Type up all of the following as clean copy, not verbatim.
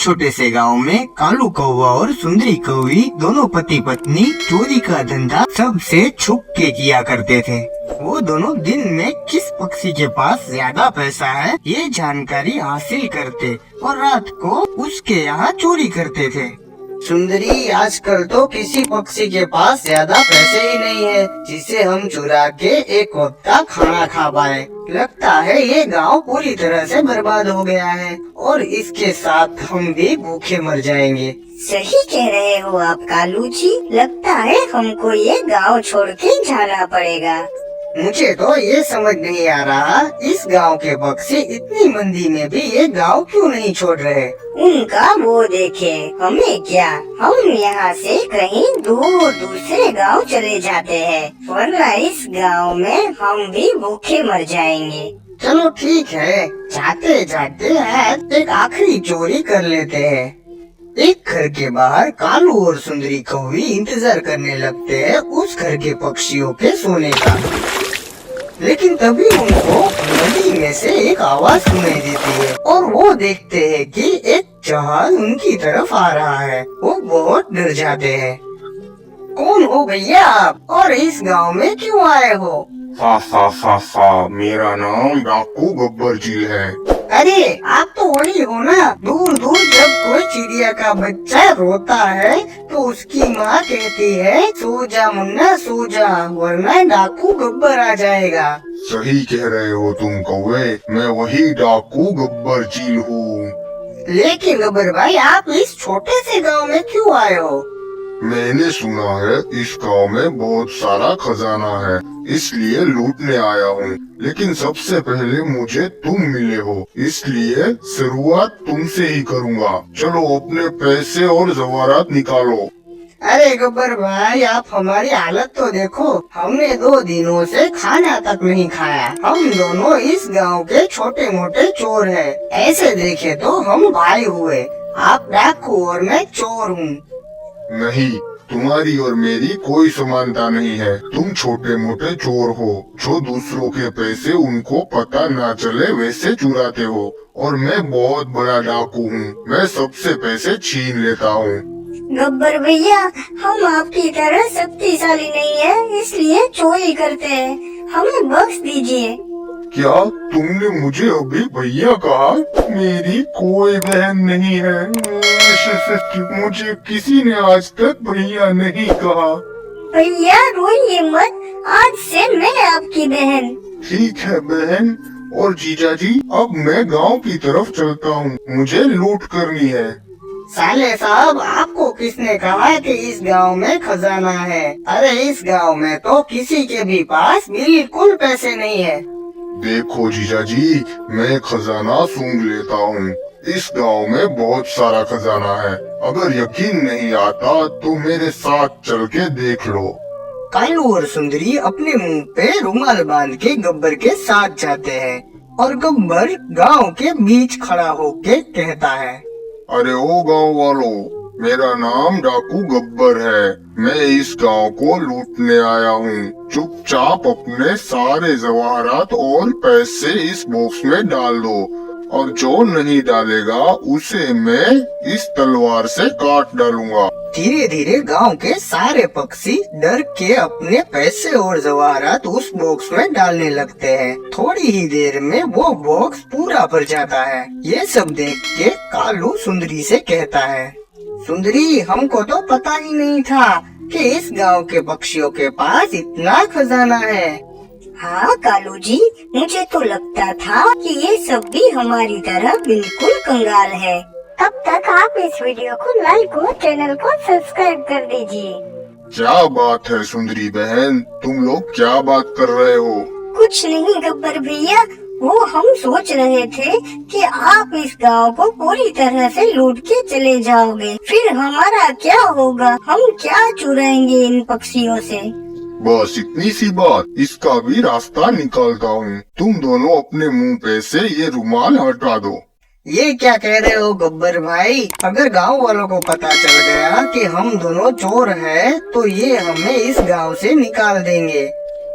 छोटे से गांव में कालू कौवा और सुंदरी कौवी दोनों पति पत्नी चोरी का धंधा सबसे छुप के किया करते थे। वो दोनों दिन में किस पक्षी के पास ज्यादा पैसा है ये जानकारी हासिल करते और रात को उसके यहाँ चोरी करते थे। सुंदरी, आजकल तो किसी पक्षी के पास ज्यादा पैसे ही नहीं है जिसे हम चुरा के एक वक्त का खाना खा पाए। लगता है ये गांव पूरी तरह से बर्बाद हो गया है और इसके साथ हम भी भूखे मर जाएंगे। सही कह रहे हो आप कालू जी, लगता है हमको ये गांव छोड़ के जाना पड़ेगा। मुझे तो ये समझ नहीं आ रहा इस गांव के पक्षी इतनी मंदी में भी ये गांव क्यों नहीं छोड़ रहे। उनका वो देखे, हमें क्या, हम यहाँ से कहीं दूर दूसरे गांव चले जाते हैं, वरना इस गांव में हम भी भूखे मर जाएंगे। चलो ठीक है, जाते जाते आज एक आखिरी चोरी कर लेते हैं। एक घर के बाहर कालू और सुंदरी कौवी इंतजार करने लगते हैं उस घर के पक्षियों के सोने का। लेकिन तभी उनको नदी में से एक आवाज सुनाई देती है और वो देखते हैं कि एक जहाज उनकी तरफ आ रहा है। वो बहुत डर जाते हैं। कौन हो भैया आप और इस गांव में क्यों आए हो? मेरा नाम डाकू गब्बर जी है। अरे आप तो वही हो ना, दूर दूर जब कोई चिड़िया का बच्चा रोता है तो उसकी माँ कहती है सो जा मुन्ना सो जा, वरना डाकू गब्बर आ जाएगा। सही कह रहे हो तुम कौवे, मैं वही डाकू गब्बर जी हूँ। लेकिन गब्बर भाई, आप इस छोटे से गांव में क्यों आए हो? मैंने सुना है इस गांव में बहुत सारा खजाना है, इसलिए लूटने आया हूँ। लेकिन सबसे पहले मुझे तुम मिले हो, इसलिए शुरुआत तुमसे ही करूँगा। चलो अपने पैसे और जवारात निकालो। अरे गब्बर भाई, आप हमारी हालत तो देखो, हमने 2 दिनों से खाना तक नहीं खाया। हम दोनों इस गांव के छोटे मोटे चोर हैं। ऐसे देखे तो हम भाई हुए। आप डाकू और मैं चोर हूँ। नहीं, तुम्हारी और मेरी कोई समानता नहीं है। तुम छोटे मोटे चोर हो जो दूसरों के पैसे उनको पता ना चले वैसे चुराते हो, और मैं बहुत बड़ा डाकू हूँ। मैं सबसे पैसे छीन लेता हूँ। गब्बर भैया, हम आपकी तरह शक्तिशाली नहीं है, इसलिए चोरी करते हैं, हमें बख्श दीजिए। क्या तुमने मुझे अभी भैया कहा? मेरी कोई बहन नहीं है। मुझे किसी ने आज तक भैया नहीं कहा। भैया रोइए मत, आज से मैं आपकी बहन। ठीक है बहन। और जीजा जी, अब मैं गांव की तरफ चलता हूँ, मुझे लूट करनी है। साले साहब, आपको किसने कहा कि इस गांव में खजाना है? अरे इस गांव में तो किसी के भी पास बिल्कुल पैसे नहीं है। देखो जीजा जी, मैं खजाना सूंघ लेता हूँ। इस गांव में बहुत सारा खजाना है। अगर यकीन नहीं आता तो मेरे साथ चल के देख लो। कालू और सुंदरी अपने मुंह पे रुमाल बांध के गब्बर के साथ जाते हैं और गब्बर गांव के बीच खड़ा होके कहता है, अरे ओ गांव वालों, मेरा नाम डाकू गब्बर है। मैं इस गांव को लूटने आया हूँ। चुपचाप अपने सारे जवाहरात और पैसे इस बॉक्स में डाल दो, और जो नहीं डालेगा उसे मैं इस तलवार से काट डालूंगा। धीरे धीरे गांव के सारे पक्षी डर के अपने पैसे और जवाहरात उस बॉक्स में डालने लगते हैं। थोड़ी ही देर में वो बॉक्स पूरा भर जाता है। ये सब देख के कालू सुंदरी से कहता है, सुंदरी, हमको तो पता ही नहीं था कि इस गांव के पक्षियों के पास इतना खजाना है। हाँ कालू जी, मुझे तो लगता था कि ये सब भी हमारी तरह बिल्कुल कंगाल है। तब तक आप इस वीडियो को लाइक और चैनल को सब्सक्राइब कर दीजिए। क्या बात है सुंदरी बहन, तुम लोग क्या बात कर रहे हो? कुछ नहीं गब्बर भैया, वो हम सोच रहे थे कि आप इस गांव को पूरी तरह से लूट के चले जाओगे, फिर हमारा क्या होगा? हम क्या चुराएंगे इन पक्षियों से? बस इतनी सी बात, इसका भी रास्ता निकालता हूँ। तुम दोनों अपने मुंह पे से ये रुमाल हटा दो। ये क्या कह रहे हो गब्बर भाई? अगर गांव वालों को पता चल गया कि हम दोनों चोर हैं, तो ये हमें इस गांव से निकाल देंगे।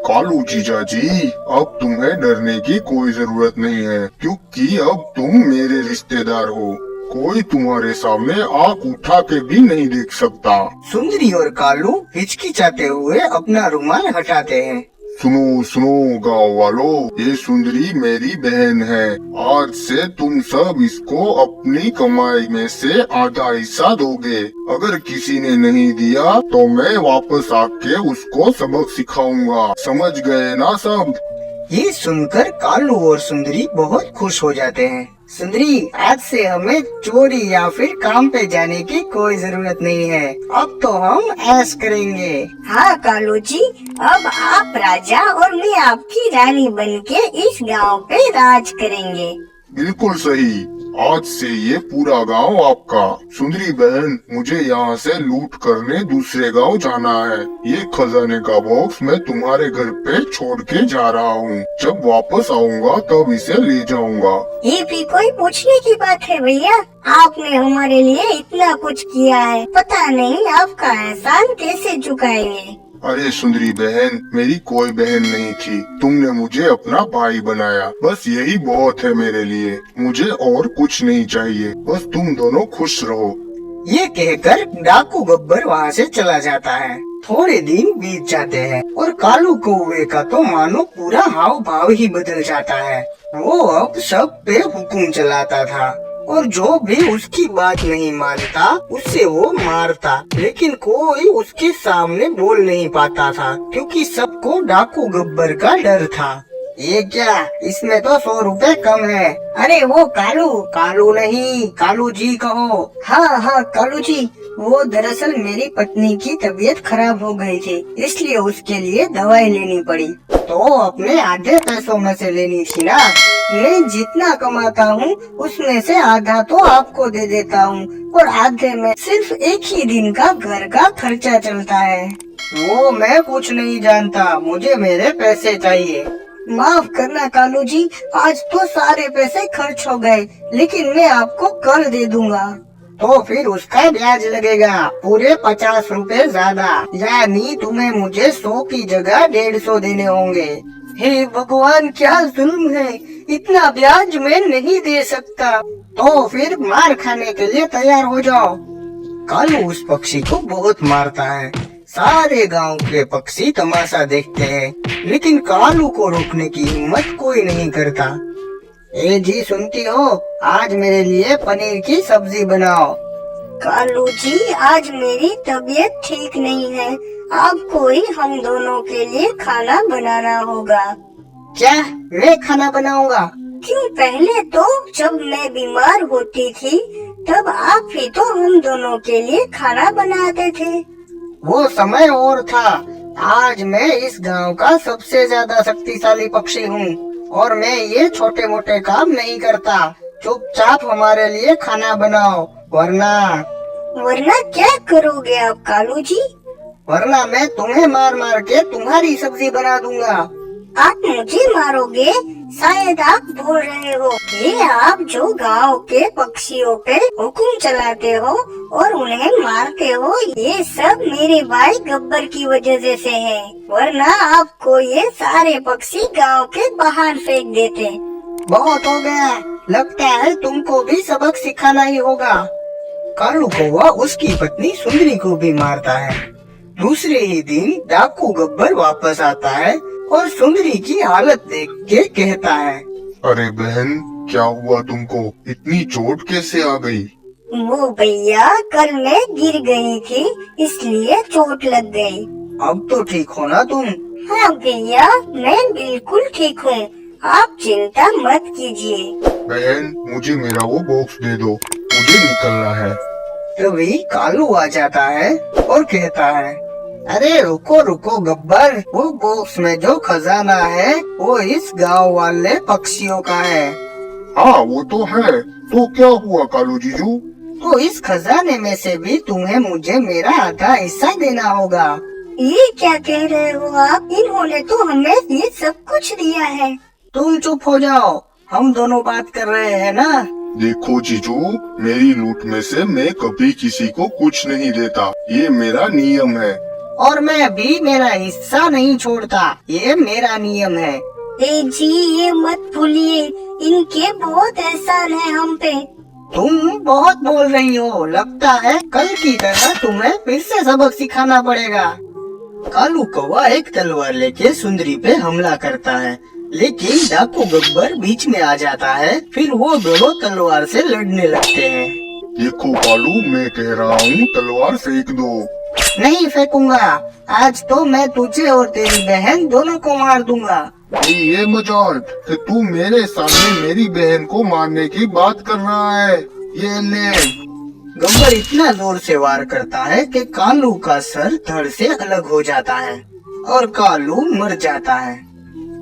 कालू जीजा जी, अब तुम्हें डरने की कोई जरूरत नहीं है, क्योंकि अब तुम मेरे रिश्तेदार हो। कोई तुम्हारे सामने आंख उठा के भी नहीं देख सकता। सुंदरी और कालू हिचकिचाते हुए अपना रुमाल हटाते हैं। सुनो सुनो गाँव वालों, ये सुंदरी मेरी बहन है। आज से तुम सब इसको अपनी कमाई में से आधा हिस्सा दोगे। अगर किसी ने नहीं दिया तो मैं वापस आके उसको सबक सिखाऊंगा। समझ गए ना सब? ये सुनकर कालू और सुंदरी बहुत खुश हो जाते हैं। सुंदरी, आज से हमें चोरी या फिर काम पे जाने की कोई जरूरत नहीं है। अब तो हम ऐश करेंगे। हाँ कालू जी, अब आप राजा और मैं आपकी रानी बनके इस गांव पे राज करेंगे। बिल्कुल सही। आज से ये पूरा गांव आपका। सुंदरी बहन, मुझे यहाँ से लूट करने दूसरे गांव जाना है। ये खजाने का बॉक्स मैं तुम्हारे घर पे छोड़ के जा रहा हूँ। जब वापस आऊँगा तब इसे ले जाऊँगा। ये भी कोई पूछने की बात है भैया? आपने हमारे लिए इतना कुछ किया है, पता नहीं आपका एहसान कैसे चुकाएंगे। अरे सुंदरी बहन, मेरी कोई बहन नहीं थी। तुमने मुझे अपना भाई बनाया, बस यही बहुत है मेरे लिए। मुझे और कुछ नहीं चाहिए, बस तुम दोनों खुश रहो। ये कहकर डाकू गब्बर वहाँ से चला जाता है। थोड़े दिन बीत जाते हैं और कालू कौवे का तो मानो पूरा हाव भाव ही बदल जाता है। वो अब सब पे हुक्म चलाता था और जो भी उसकी बात नहीं मानता उससे वो मारता, लेकिन कोई उसके सामने बोल नहीं पाता था क्योंकि सबको डाकू गब्बर का डर था। ये क्या, इसमें तो 100 रुपए कम है। अरे वो कालू, कालू नहीं कालू जी कहो। हाँ हाँ कालू जी, वो दरअसल मेरी पत्नी की तबीयत खराब हो गई थी, इसलिए उसके लिए दवाई लेनी पड़ी। तो अपने आधे पैसों में से लेनी थी ना। मैं जितना कमाता हूँ उसमें से आधा तो आपको दे देता हूँ और आधे में सिर्फ एक ही दिन का घर का खर्चा चलता है। वो मैं कुछ नहीं जानता, मुझे मेरे पैसे चाहिए। माफ करना कालू जी, आज तो सारे पैसे खर्च हो गए, लेकिन मैं आपको कल दे दूंगा। तो फिर उसका ब्याज लगेगा पूरे 50 रुपए ज्यादा, यानी तुम्हें मुझे 100 की जगह 150 देने होंगे। हे भगवान, क्या जुल्म है, इतना ब्याज मैं नहीं दे सकता। तो फिर मार खाने के लिए तैयार हो जाओ। कालू उस पक्षी को बहुत मारता है। सारे गांव के पक्षी तमाशा देखते हैं, लेकिन कालू को रोकने की हिम्मत कोई नहीं करता। ए जी, सुनती हो? आज मेरे लिए पनीर की सब्जी बनाओ। कालू जी, आज मेरी तबीयत ठीक नहीं है, आपको ही हम दोनों के लिए खाना बनाना होगा। क्या मैं खाना बनाऊंगा? क्यों, पहले तो जब मैं बीमार होती थी तब आप ही तो हम दोनों के लिए खाना बनाते थे। वो समय और था। आज मैं इस गांव का सबसे ज्यादा शक्तिशाली पक्षी हूँ और मैं ये छोटे मोटे काम नहीं करता। चुपचाप हमारे लिए खाना बनाओ, वरना क्या करोगे आप कालू जी? वरना मैं तुम्हें मार मार के तुम्हारी सब्जी बना दूंगा। आप मुझे मारोगे? शायद आप भूल रहे हो, ये आप जो गांव के पक्षियों पे हुक्म चलाते हो और उन्हें मारते हो, ये सब मेरे भाई गब्बर की वजह से है, वरना आपको ये सारे पक्षी गांव के बाहर फेंक देते। बहुत हो गया, लगता है तुमको भी सबक सिखाना ही होगा। कालू कौवा उसकी पत्नी सुंदरी को भी मारता है। दूसरे ही दिन डाकू गब्बर वापस आता है और सुंदरी की हालत देख के कहता है, अरे बहन, क्या हुआ तुमको? इतनी चोट कैसे आ गई? वो भैया, कल मैं गिर गई थी इसलिए चोट लग गई। अब तो ठीक हो ना तुम? हाँ भैया, मैं बिल्कुल ठीक हूँ, आप चिंता मत कीजिए। बहन, मुझे मेरा वो बॉक्स दे दो, मुझे निकलना है। तभी कालू आ जाता है और कहता है, अरे रुको रुको गब्बर, वो बॉक्स में जो खजाना है वो इस गांव वाले पक्षियों का है। हाँ वो तो है, तो क्या हुआ कालू जीजू? तो इस खजाने में से भी तुम्हें मुझे मेरा आधा हिस्सा देना होगा। ये क्या कह रहे हो आप? इन्होंने तो हमें ये सब कुछ दिया है। तुम चुप हो जाओ, हम दोनों बात कर रहे हैं ना। देखो जीजू, मेरी लूट में से मैं कभी किसी को कुछ नहीं देता, ये मेरा नियम है। और मैं भी मेरा हिस्सा नहीं छोड़ता, ये मेरा नियम है। ए जी, ये मत भूलिए, इनके बहुत एहसान है हम पे। तुम बहुत बोल रही हो, लगता है कल की तरह तुम्हें फिर से सबक सिखाना पड़ेगा। कालू कौवा एक तलवार लेके सुंदरी पे हमला करता है, लेकिन डाकू गब्बर बीच में आ जाता है। फिर वो दोनों तलवार से लड़ने लगते हैं। देखो कालू, मैं कह रहा हूँ तलवार फेंक दो। नहीं फेंकूंगा, आज तो मैं तुझे और तेरी बहन दोनों को मार दूंगा। ये मजाल कि तू मेरे सामने मेरी बहन को मारने की बात कर रहा है। ये ले। गब्बर इतना जोर से वार करता है कि कालू का सर धड़ से अलग हो जाता है और कालू मर जाता है।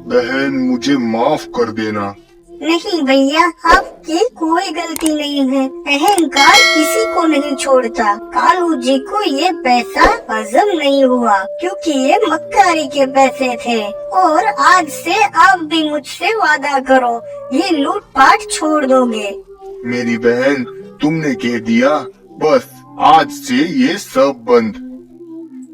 बहन, मुझे माफ कर देना। नहीं भैया, आपकी कोई गलती नहीं है। अहंकार किसी को नहीं छोड़ता। कालू जी को ये पैसा हजम नहीं हुआ क्योंकि ये मक्कारी के पैसे थे। और आज से आप भी मुझसे वादा करो, ये लूटपाट छोड़ दोगे। मेरी बहन, तुमने कह दिया, बस आज से ये सब बंद।